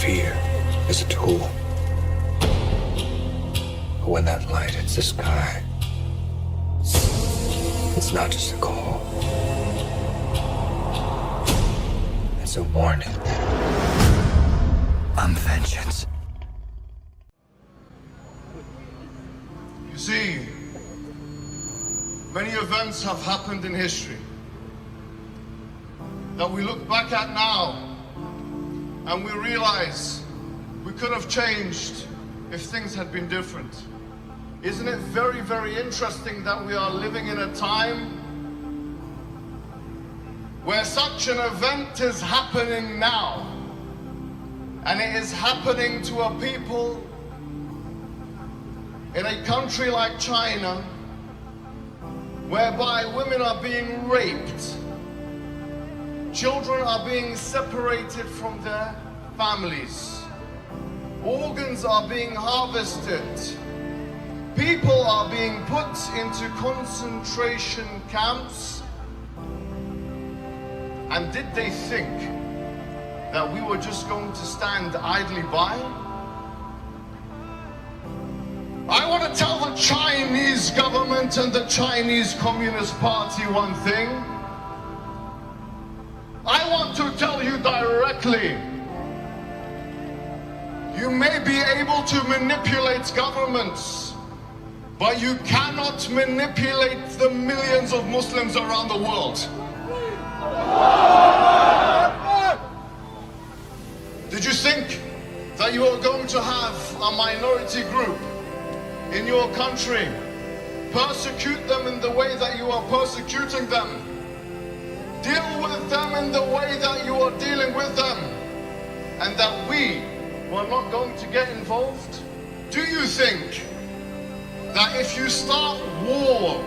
fear is a tool. But when that light hits the sky, it's not just a call. It's a warning. I'm vengeance. You see, many events have happened in history that we look back at now and we realize we could have changed if things had been different. Isn't it very, very interesting that we are living in a time where such an event is happening now, and it is happening to a people in a country like China, whereby women are being raped, children are being separated from their families, organs are being harvested, people are being put into concentration camps. And did they think that we were just going to stand idly by? I want to tell the Chinese government and the Chinese Communist Party one thing. I want to tell you directly, you may be able to manipulate governments, but you cannot manipulate the millions of Muslims around the world. Did you think that you are going to have a minority group in your country persecute them in the way that you are persecuting them, deal with them in the way that you are dealing with them, and that we were not going to get involved? Do you think that if you start war,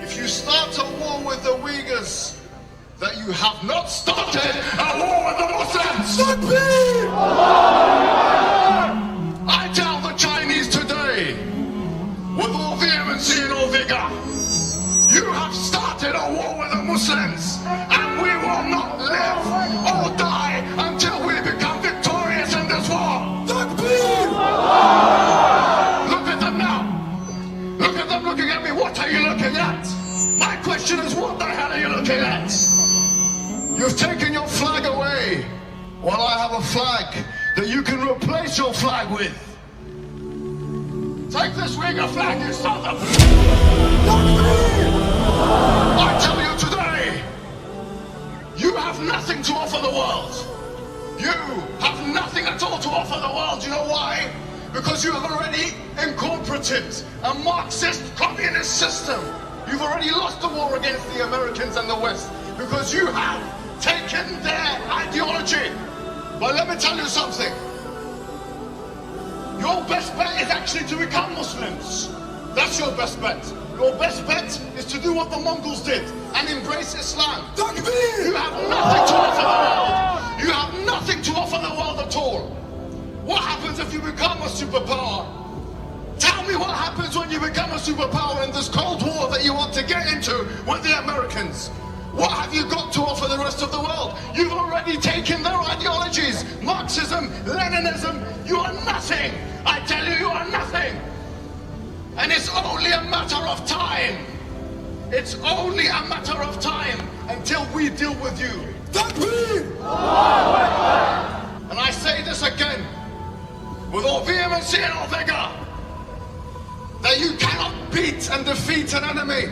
if you start a war with the Uyghurs, that you have not started a war with the Muslims? I tell the Chinese today, with all vehemency and all vigor, you have started a war with the Muslims, and we will not live or die until we become victorious in this war. Look at them now. Look at them looking at me. What are you looking at? My question is, what the hell are you looking at? You've taken your flag away, while I have a flag that you can replace your flag with. Take this Uyghur flag, you son of... I tell you today, you have nothing to offer the world. You have nothing at all to offer the world. You know why? Because you have already incorporated a Marxist communist system. You've already lost the war against the Americans and the West, because you have taken their ideology. But let me tell you something. Your best bet is actually to become Muslims. That's your best bet. Your best bet is to do what the Mongols did and embrace Islam. You have nothing to offer the world. You have nothing to offer the world at all. What happens if you become a superpower? Tell me what happens when you become a superpower in this Cold War that you want to get into with the Americans. What have you got to offer the rest of the world? You've already taken their ideologies. Marxism, Leninism, you are nothing. I tell you, you are nothing. And it's only a matter of time. It's only a matter of time until we deal with you. And I say this again, with all vehemency and all vigor, that you cannot beat and defeat an enemy.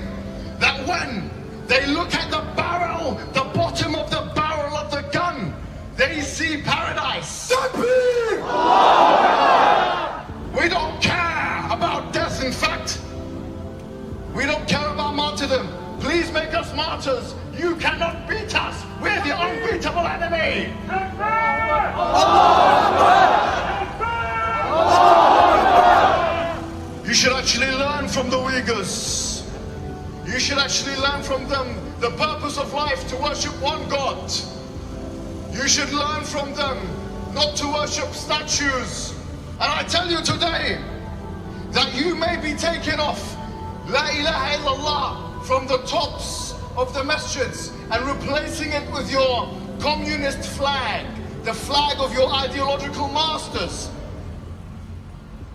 That when they look at the barrel, the bottom of the barrel of the gun, they see paradise. We don't care about death, in fact. We don't care about martyrdom. Please make us martyrs. You cannot beat us. We're the unbeatable enemy. You should actually learn from the Uyghurs. You should actually learn from them the purpose of life, to worship one God. You should learn from them not to worship statues. And I tell you today that you may be taken off La ilaha illallah from the tops of the masjids and replacing it with your communist flag, the flag of your ideological masters.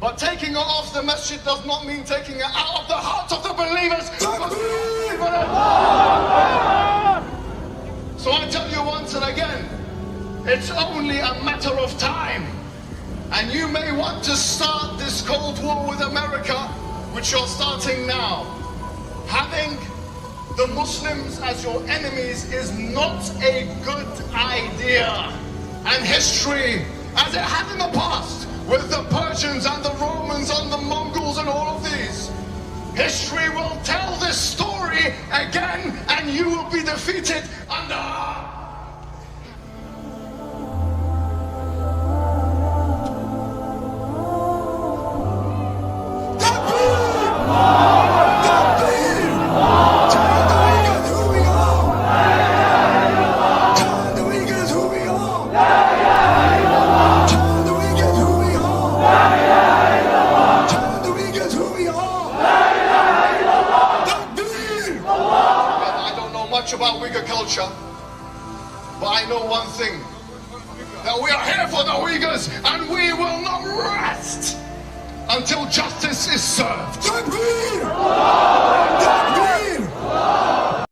But taking it off the masjid does not mean taking it out of the hearts of the believers. So I tell you once and again, it's only a matter of time. And you may want to start this Cold War with America, which you're starting now. Having the Muslims as your enemies is not a good idea. And history, as it had in the past, with the Persians and the Romans and the Mongols and all of these, history will tell this story again, and you will be defeated under... about Uyghur culture, but I know one thing, that we are here for the Uyghurs and we will not rest until justice is served.